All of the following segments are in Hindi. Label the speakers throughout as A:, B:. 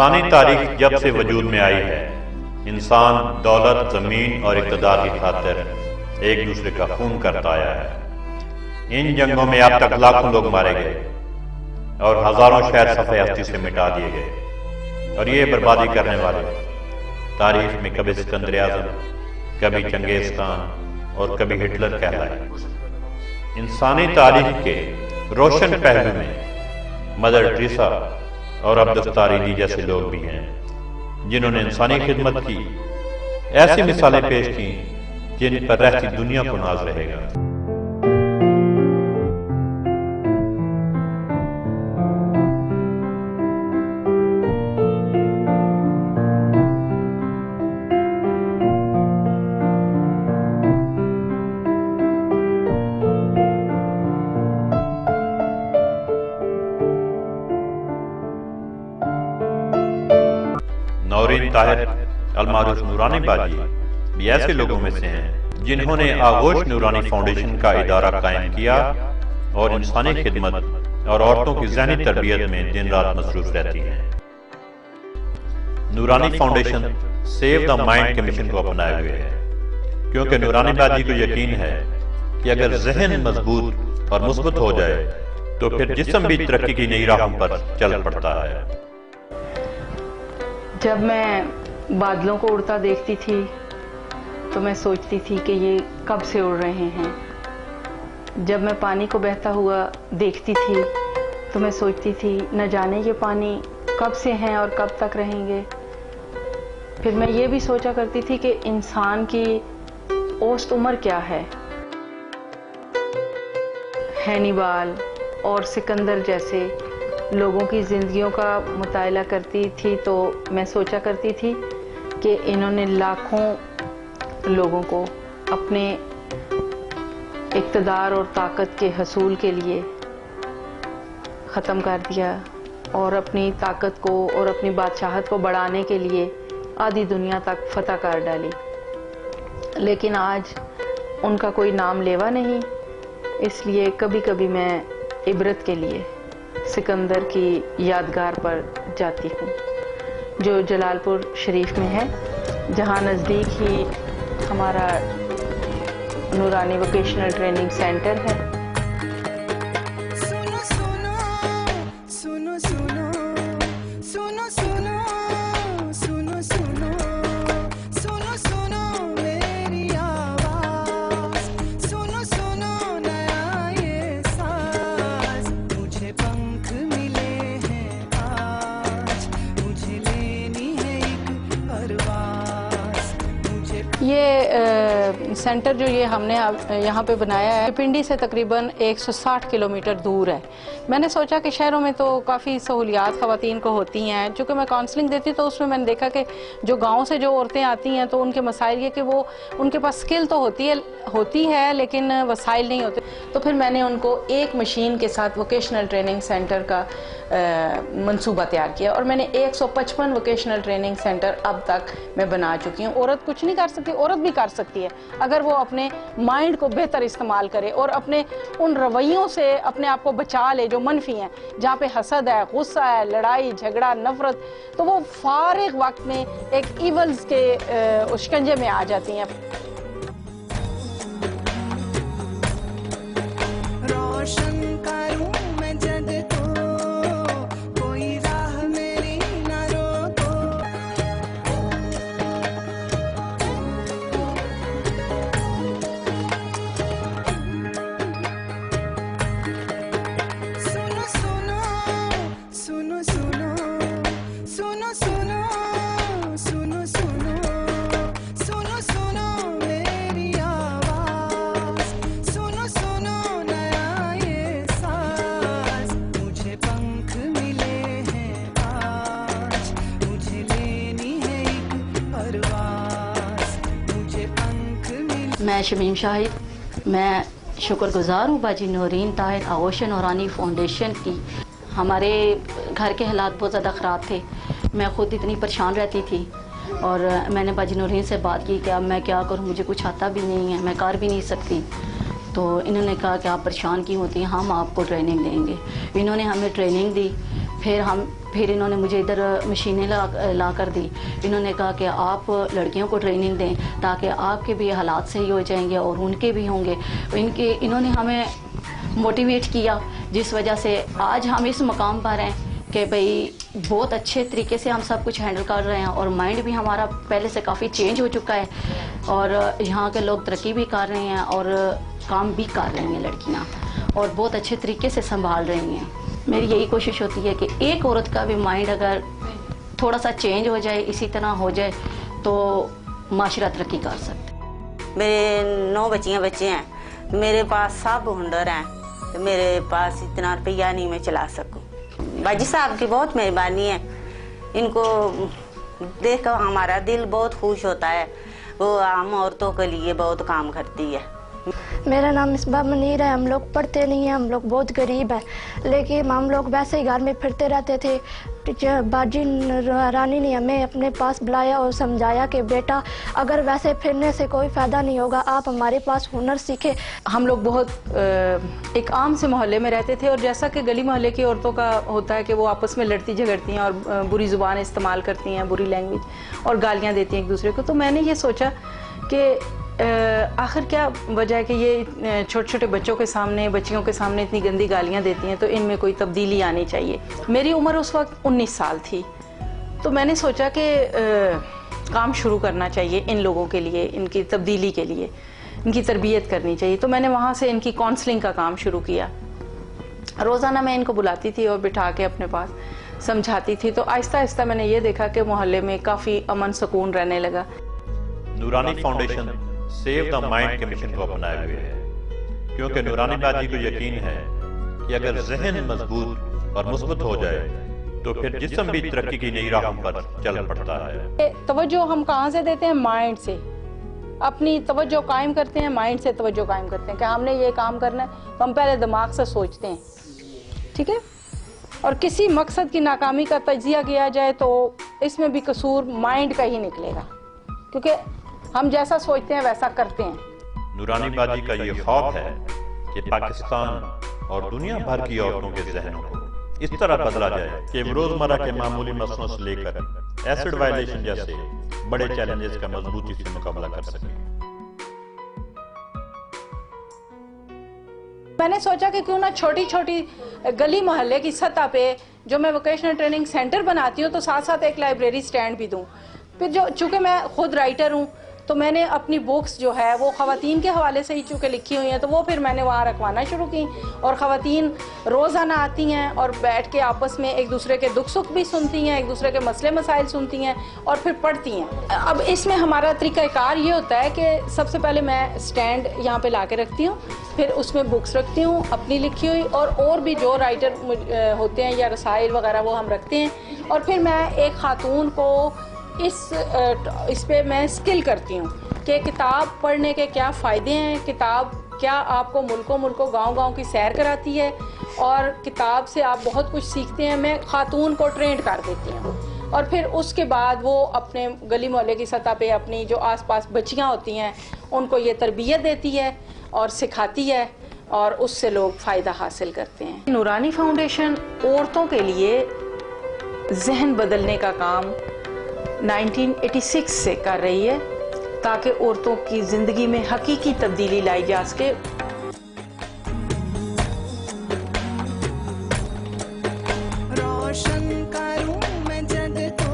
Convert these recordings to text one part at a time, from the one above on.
A: इंसानी तारीख जब से वजूद में आई है, इंसान दौलत, जमीन और इक़्तिदार की खातिर एक दूसरे का खून करता आया है। इन जंगों में अब तक लाखों लोग मारे गए और हजारों शहर सफ़े हस्ती से मिटा दिए गए। और ये बर्बादी करने वाले तारीख में कभी सिकंदर आज़म, कभी चंगेज खान और कभी हिटलर कहलाए। इंसानी तारीख के रोशन पहलू में मदर टेरेसा और अब्दुल तारीनी जैसे लोग भी हैं, जिन्होंने इंसानी खिदमत की ऐसी मिसालें पेश की जिन पर रहती दुनिया को नाज रहेगा। नौरीन ताहिर अलमारूफ नूरानी बाजी भी ऐसे लोगों में से हैं जिन्होंने आगोश नूरानी फाउंडेशन का इदारा कायम किया और इंसानी खिदमत और औरतों की ज़हनी तरबियत में दिन रात मसरूफ रहती हैं। नूरानी फाउंडेशन सेव द माइंड के मिशन को अपनाए हुए है, क्योंकि नूरानी बाजी को यकीन है कि अगर जहन मजबूत और मुस्बत हो जाए तो फिर जिस्म भी तरक्की की नई राहों पर चल पड़ता है।
B: जब मैं बादलों को उड़ता देखती थी तो मैं सोचती थी कि ये कब से उड़ रहे हैं। जब मैं पानी को बहता हुआ देखती थी तो मैं सोचती थी न जाने ये पानी कब से हैं और कब तक रहेंगे। फिर मैं ये भी सोचा करती थी कि इंसान की औसत उम्र क्या है। हैनिबाल और सिकंदर जैसे लोगों की जिंदगियों का मुताला करती थी तो मैं सोचा करती थी कि इन्होंने लाखों लोगों को अपने इक़्तिदार और ताकत के हसूल के लिए ख़त्म कर दिया और अपनी ताकत को और अपनी बादशाहत को बढ़ाने के लिए आधी दुनिया तक फतह कर डाली। लेकिन आज उनका कोई नाम लेवा नहीं, इसलिए कभी कभी मैं इबरत के लिए सिकंदर की यादगार पर जाती हूँ, जो जलालपुर शरीफ में है, जहाँ नज़दीक ही हमारा नूरानी वोकेशनल ट्रेनिंग सेंटर है।
C: सुनो सुनो सुनो सुनो सुनो सुनो सुनो सुनो सुनो सुनो मेरी आवाज़, सुनो सुनो नया ये साज़। मुझे पंख मिले हैं आज, मुझे लेनी है एक परवाज़, मुझे
B: सेंटर जो ये हमने यहाँ पे बनाया है पिंडी से तकरीबन 160 किलोमीटर दूर है। मैंने सोचा कि शहरों में तो काफ़ी सहूलियात ख़वातीन को होती हैं, चूँकि मैं काउंसलिंग देती तो उसमें मैंने देखा कि जो गांव से जो औरतें आती हैं तो उनके मसाइल ये कि वो उनके पास स्किल तो होती है लेकिन वसाइल नहीं होते। तो फिर मैंने उनको एक मशीन के साथ वोकेशनल ट्रेनिंग सेंटर का मंसूबा तैयार किया और मैंने 155 वोकेशनल ट्रेनिंग सेंटर अब तक मैं बना चुकी हूँ। औरत कुछ नहीं कर सकती, औरत भी कर सकती है अगर वो अपने माइंड को बेहतर इस्तेमाल करे और अपने उन रवैयों से अपने आप को बचा ले जो मनफी हैं, जहाँ पे हसद है, गुस्सा है, लड़ाई झगड़ा, नफरत, तो वो फारिग वक्त में एक इवल्स के शिकंजे में आ जाती हैं।
C: रोशन करूं मैं जग को, कोई राह मेरी न रोको। सुनो सुनो सुनो सुनो सुनो सुनो सुनो सुनो सुनो सुनो मेरी आवाज़, सुनो सुनो नया ये साज़। मुझे पंख मिले हैं आज, मुझे लेनी है एक परवाज़, मुझे पंख मिले।
D: मैं शमीम शाहिद, मैं शुक्रगुजार हूँ बाजी नूरीन ताहिर आगोश नूरानी फाउंडेशन की। हमारे घर के हालात बहुत ज़्यादा ख़राब थे, मैं ख़ुद इतनी परेशान रहती थी और मैंने बाजी नूरीन से बात की कि अब मैं क्या करूँ, मुझे कुछ आता भी नहीं है, मैं कर भी नहीं सकती। तो इन्होंने कहा कि आप परेशान क्यों होती हैं, हम आपको ट्रेनिंग देंगे। इन्होंने हमें ट्रेनिंग दी, फिर हम फिर इन्होंने मुझे इधर मशीनें ला कर दी। इन्होंने कहा कि आप लड़कियों को ट्रेनिंग दें ताकि आपके भी हालात सही हो जाएंगे और उनके भी होंगे। इन्होंने हमें मोटिवेट किया, जिस वजह से आज हम इस मकाम पर हैं कि भाई बहुत अच्छे तरीके से हम सब कुछ हैंडल कर रहे हैं और माइंड भी हमारा पहले से काफ़ी चेंज हो चुका है और यहाँ के लोग तरक्की भी कर रहे हैं और काम भी कर रही हैं लड़कियाँ और बहुत अच्छे तरीके से संभाल रही हैं। मेरी यही कोशिश होती है कि एक औरत का भी माइंड अगर थोड़ा सा चेंज हो जाए, इसी तरह हो जाए, तो माशरा तरक्की कर सकते।
E: मेरे 9 बच्चे हैं, मेरे पास सब हुनर हैं, तो मेरे पास इतना रुपया नहीं मैं चला सकूं। बाजी साहब की बहुत मेहरबानी है, इनको देख कर हमारा दिल बहुत खुश होता है। वो आम औरतों के लिए बहुत काम करती है।
F: मेरा नाम मिसबा मुनीर है। हम लोग पढ़ते नहीं हैं, हम लोग बहुत गरीब हैं, लेकिन हम लोग वैसे ही घर में फिरते रहते थे। टीचर बाजी रानी ने हमें अपने पास बुलाया और समझाया कि बेटा अगर वैसे फिरने से कोई फ़ायदा नहीं होगा, आप हमारे पास हुनर सीखे।
B: हम लोग बहुत एक आम से मोहल्ले में रहते थे और जैसा कि गली मोहल्ले की औरतों का होता है कि वो आपस में लड़ती झगड़ती हैं और बुरी ज़ुबान इस्तेमाल करती हैं, बुरी लैंग्वेज और गालियाँ देती हैं एक दूसरे को। तो मैंने ये सोचा कि आखिर क्या वजह है कि ये छोटे छोटे बच्चों के सामने, बच्चियों के सामने इतनी गंदी गालियाँ देती हैं, तो इनमें कोई तब्दीली आनी चाहिए। मेरी उम्र उस वक्त 19 साल थी, तो मैंने सोचा कि काम शुरू करना चाहिए इन लोगों के लिए, इनकी तब्दीली के लिए, इनकी तरबियत करनी चाहिए। तो मैंने वहाँ से इनकी काउंसलिंग का काम शुरू किया। रोज़ाना मैं इनको बुलाती थी और बिठा के अपने पास समझाती थी। तो आहिस्ता आहिस्ता मैंने ये देखा कि मोहल्ले में काफ़ी अमन सुकून रहने लगा।
A: नूरानी फाउंडेशन सेव द माइंड के मिशन को अपनाए हुए है, क्योंकि नूरानी बाजी को यकीन है कि अगर जहन मजबूत और मुस्बत हो जाए तो फिर जिस्म भी तरक्की की नई राहों पर चल पड़ता है।
B: तवज्जो हम कहाँ से देते हैं? माइंड से। अपनी तवज्जो कायम करते हैं, माइंड से तवज्जो कायम करते हैं कि हमने ये काम करना है, तो हम पहले दिमाग से सोचते हैं, ठीक है। और किसी मकसद की नाकामी का तजिया किया जाए तो इसमें भी कसूर माइंड का ही निकलेगा, क्योंकि हम जैसा सोचते हैं वैसा करते हैं।
A: नूरानी बाजी का ये ख्वाब है कि पाकिस्तान और दुनिया भर की औरतों के जहनों को इस तरह बदला जाए कि रोजमर्रा के मामूली मसलों से लेकर एसिड वायलेशन जैसे बड़े चैलेंजेस का मजबूती से मुकाबला कर सकें।
B: मैंने सोचा कि क्यों ना छोटी छोटी गली मोहल्ले की सतह पे जो मैं वोकेशनल ट्रेनिंग सेंटर बनाती हूँ, तो साथ साथ एक लाइब्रेरी स्टैंड भी दूँ। फिर जो चूँकि मैं खुद राइटर हूँ, तो मैंने अपनी बुक्स जो है वो ख़वातीन के हवाले से ही चूँकि लिखी हुई हैं, तो वो फिर मैंने वहाँ रखवाना शुरू की और ख़वातीन रोज़ाना आती हैं और बैठ के आपस में एक दूसरे के दुख सुख भी सुनती हैं, एक दूसरे के मसले मसाइल सुनती हैं और फिर पढ़ती हैं। अब इसमें हमारा तरीक़ाकार ये होता है कि सबसे पहले मैं स्टैंड यहाँ पे ला के रखती हूँ, फिर उसमें बुक्स रखती हूँ अपनी लिखी हुई, और भी जो राइटर होते हैं या रसाइल वगैरह वो हम रखते हैं। और फिर मैं एक ख़ातून को इस पे मैं स्किल करती हूँ कि किताब पढ़ने के क्या फ़ायदे हैं, किताब क्या आपको मुल्कों गांव-गांव की सैर कराती है और किताब से आप बहुत कुछ सीखते हैं। मैं ख़ातून को ट्रेंड कर देती हूँ और फिर उसके बाद वो अपने गली मोहल्ले की सतह पे अपनी जो आसपास बच्चियाँ होती हैं उनको ये तरबियत देती है और सिखाती है और उससे लोग फ़ायदा हासिल करते हैं। नूरानी फाउंडेशन औरतों के लिए जहन बदलने का काम 1986 से कर रही है ताकि औरतों की ज़िंदगी में हकीकी तब्दीली लाई जा सके।
C: रोशन करूं मैं जग को,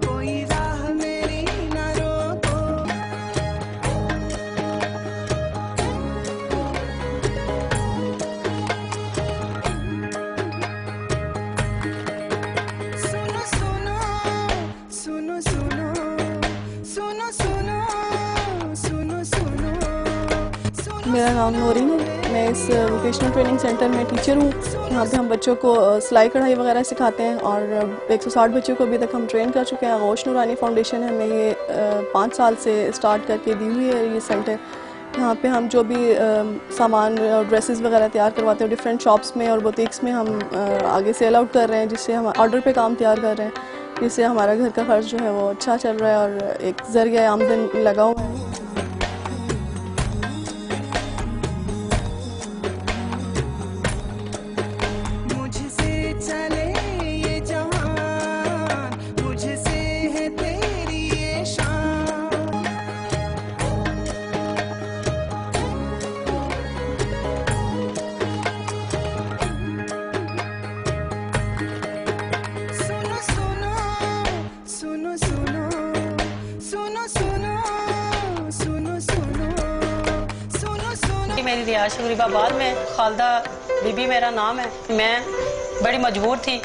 C: कोई राह मेरी न रोको। सुनो सुनो सुनो सुनो सुनो सुनो सुनो सुनो।
G: मेरा नाम नूरीन है। मैं इस वोकेशनल ट्रेनिंग सेंटर में टीचर हूँ। यहाँ पे हम बच्चों को सिलाई कढ़ाई वगैरह सिखाते हैं और 160 बच्चों को अभी तक हम ट्रेन कर चुके हैं। आगोश नूरानी फाउंडेशन है, मैं ये 5 साल से स्टार्ट करके दी हुई है ये सेंटर। यहाँ पे हम जो भी सामान और ड्रेसेस वगैरह तैयार करवाते हैं डिफरेंट शॉप्स में और बुटीक्स में हम आगे सेल आउट कर रहे हैं, जिससे हम ऑर्डर पे काम तैयार कर रहे हैं, जिससे हमारा घर का खर्च जो है वो अच्छा चल रहा है और एक ज़रिया आमदन लगा हुआ है।
C: मुझसे चले ये
H: मेरी रिहायश गरीबाबाद में, खालदा बीबी मेरा नाम है। मैं बड़ी मजबूर थी,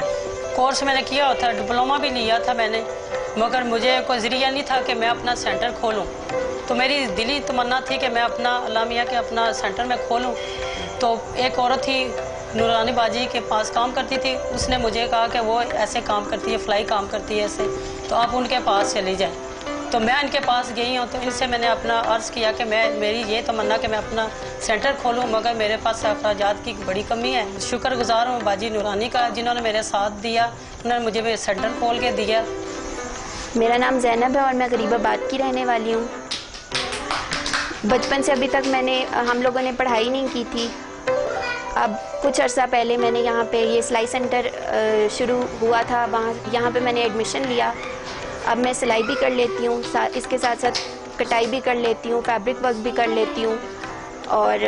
H: कोर्स मैंने किया होता, डिप्लोमा भी लिया था मैंने, मगर मुझे कोई ज़रिया नहीं था कि मैं अपना सेंटर खोलूं। तो मेरी दिली तमन्ना थी कि मैं अपना अल्लाह मियाँ के अपना सेंटर में खोलूं। तो एक औरत थी नूरानी बाजी के पास काम करती थी, उसने मुझे कहा कि वो ऐसे काम करती है, फ्लाई काम करती है ऐसे, तो आप उनके पास चली जाएं। तो मैं इनके पास गई हूँ, तो इनसे मैंने अपना अर्ज़ किया कि मेरी ये तमन्ना कि मैं अपना सेंटर खोलूँ, मगर मेरे पास अखराजात की बड़ी कमी है। शुक्रगुजार हूँ बाजी नूरानी का, जिन्होंने मेरे साथ दिया, उन्होंने मुझे मेरे सेंटर खोल के दिया।
I: मेरा नाम ज़ैनब है और मैं गरीबाबाद की रहने वाली हूँ। बचपन से अभी तक हम लोगों ने पढ़ाई नहीं की थी। अब कुछ अर्सा पहले मैंने यहाँ पे ये सिलाई सेंटर शुरू हुआ था, यहाँ पे मैंने एडमिशन लिया। अब मैं सिलाई भी कर लेती हूँ, इसके साथ साथ कटाई भी कर लेती हूँ, फैब्रिक वर्क भी कर लेती हूँ और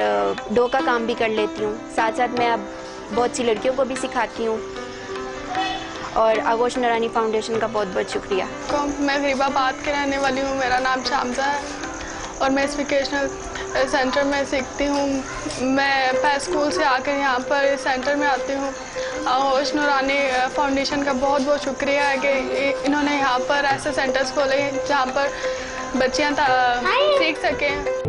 I: डो का काम भी कर लेती हूँ। साथ साथ मैं अब बहुत सी लड़कियों को भी सिखाती हूँ। और आगोश नूरानी फाउंडेशन का बहुत बहुत शुक्रिया।
J: मैं गरीबाबाद के रहने वाली हूँ, मेरा नाम शामजा है और मैं इस वोकेशनल सेंटर में सीखती हूँ। मैं पै स्कूल से आकर यहाँ पर इस सेंटर में आती हूँ। आगोश नूरानी फाउंडेशन का बहुत बहुत शुक्रिया है कि इन्होंने यहाँ पर ऐसे सेंटर्स खोले जहाँ पर बच्चियाँ सीख सकें।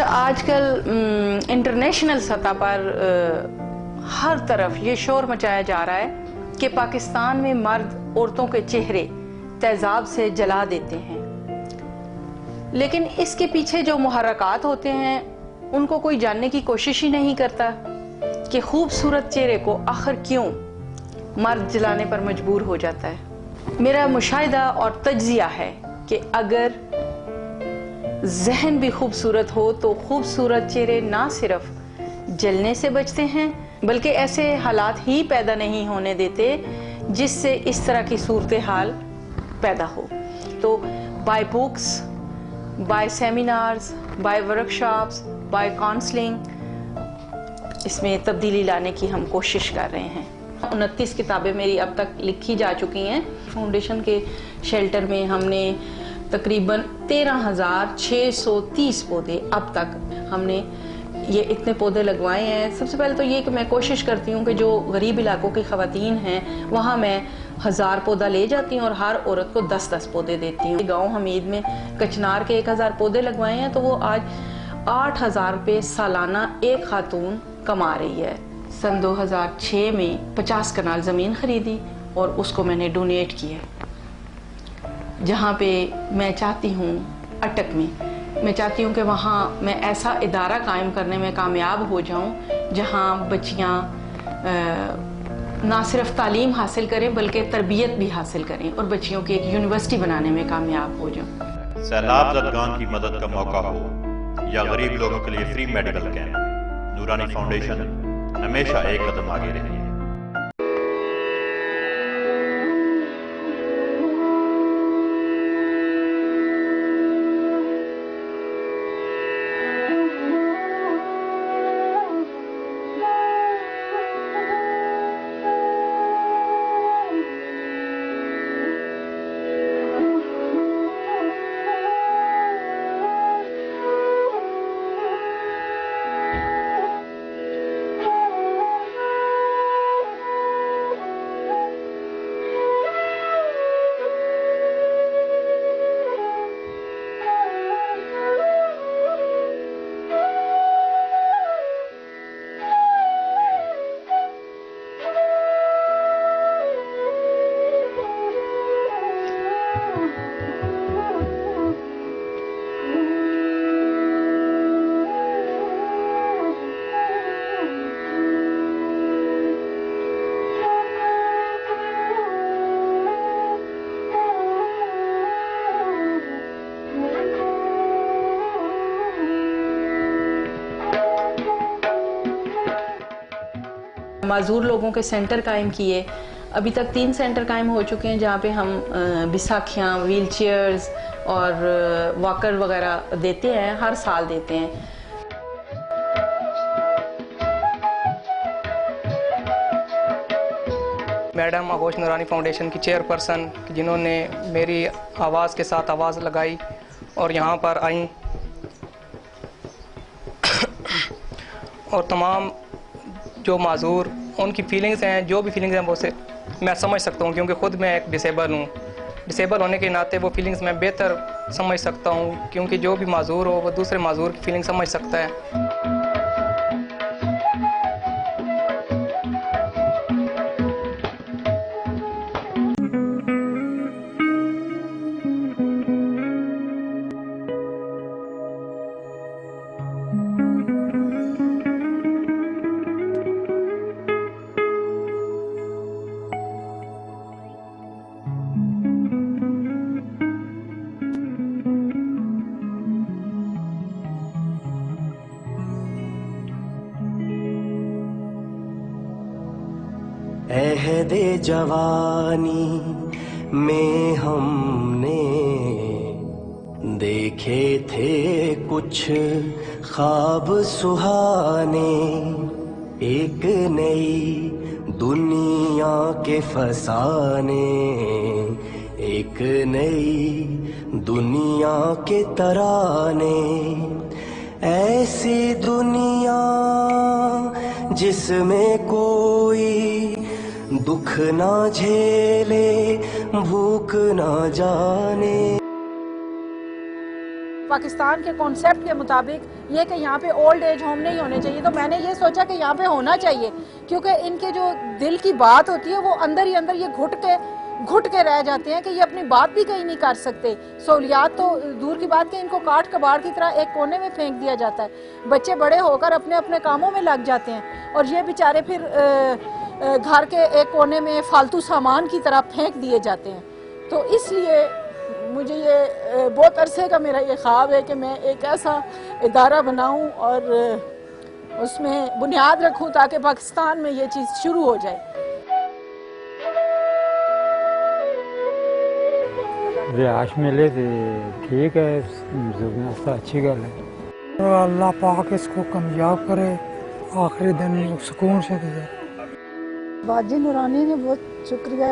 B: आजकल इंटरनेशनल सतह पर हर तरफ ये शोर मचाया जा रहा है कि पाकिस्तान में मर्द औरतों के चेहरे तेजाब से जला देते हैं, लेकिन इसके पीछे जो मुहर्रकात होते हैं उनको कोई जानने की कोशिश ही नहीं करता कि खूबसूरत चेहरे को आखिर क्यों मर्द जलाने पर मजबूर हो जाता है। मेरा मुशाहिदा और तज्जिया है कि अगर जहन भी खूबसूरत हो तो खूबसूरत चेहरे ना सिर्फ जलने से बचते हैं बल्कि ऐसे हालात ही पैदा नहीं होने देते जिससे इस तरह की सूरत हाल पैदा हो। तो by books, by seminars, by workshops, by counselling इसमें तब्दीली लाने की हम कोशिश कर रहे हैं। 29 किताबें मेरी अब तक लिखी जा चुकी हैं। फाउंडेशन के शेल्टर में हमने तकरीबन 13,630 पौधे अब तक हमने ये इतने पौधे लगवाए हैं। सबसे पहले तो ये कि मैं कोशिश करती हूँ कि जो गरीब इलाकों की ख़वातीन हैं वहाँ मैं 1000 पौधा ले जाती हूँ और हर औरत को 10-10 पौधे देती हूँ। गाँव हमीद में कचनार के 1000 पौधे लगवाए हैं तो वो आज 8,000 रुपये सालाना एक खातून कमा रही है। सन 2006 में 50 कनाल ज़मीन खरीदी और उसको मैंने डोनेट किया। जहाँ पे मैं चाहती हूँ अटक में मैं चाहती हूँ कि वहाँ मैं ऐसा इदारा कायम करने में कामयाब हो जाऊँ जहाँ बच्चियाँ ना सिर्फ तालीम हासिल करें बल्कि तरबियत भी हासिल करें और बच्चियों की एक यूनिवर्सिटी बनाने में कामयाब हो जाऊँ।
A: सैलाब ज़दगान की मदद का मौका हो या गरीब लोगों के लिए फ्री मेडिकल कैंप, नूरानी फाउंडेशन हमेशा एक कदम आगे रही है।
B: माजूर लोगों के सेंटर कायम किए। अभी तक 3 सेंटर कायम हो चुके हैं जहाँ पे हम बिसाखियाँ, व्हील चेयर्स और वॉकर वगैरह देते हैं, हर साल देते हैं।
K: मैडम आगोश नूरानी फाउंडेशन की चेयरपर्सन जिन्होंने मेरी आवाज़ के साथ आवाज़ लगाई और यहाँ पर आई, और तमाम जो माजूर उनकी फीलिंग्स हैं, जो भी फीलिंग्स हैं वो से मैं समझ सकता हूँ, क्योंकि ख़ुद मैं एक डिसेबल हूँ। डिसेबल होने के नाते वो फीलिंग्स मैं बेहतर समझ सकता हूँ, क्योंकि जो भी माजूर हो वो दूसरे माजूर की फीलिंग समझ सकता है।
L: अहदे जवानी में हमने देखे थे कुछ ख्वाब सुहाने, एक नई दुनिया के फसाने, एक नई दुनिया के तराने, ऐसी दुनिया जिसमें कोई दुख ना झेले, भूख ना जाने।
M: पाकिस्तान के कॉन्सेप्ट के मुताबिक ये कि यहाँ पे ओल्ड एज होम नहीं होने चाहिए, तो मैंने ये सोचा कि यहाँ पे होना चाहिए, क्योंकि इनके जो दिल की बात होती है वो अंदर ही अंदर ये घुट के रह जाते हैं कि ये अपनी बात भी कहीं नहीं कर सकते। सहूलियात तो दूर की बात है, इनको काट कबाड़ की तरह एक कोने में फेंक दिया जाता है। बच्चे बड़े होकर अपने अपने कामों में लग जाते हैं और ये बेचारे फिर घर के एक कोने में फालतू सामान की तरह फेंक दिए जाते हैं। तो इसलिए मुझे ये बहुत अरसे का मेरा ये ख्वाब है कि मैं एक ऐसा इदारा बनाऊं और उसमें बुनियाद रखूं ताकि पाकिस्तान में ये चीज़ शुरू हो जाए।
N: रिहाश मिले थे, ठीक है, अच्छी गल है। तो अल्लाह पाक इसको कामयाब करे, आखिरी दिन सुकून से गुजरे। बाजी नूरानी ने बहुत शुक्रिया।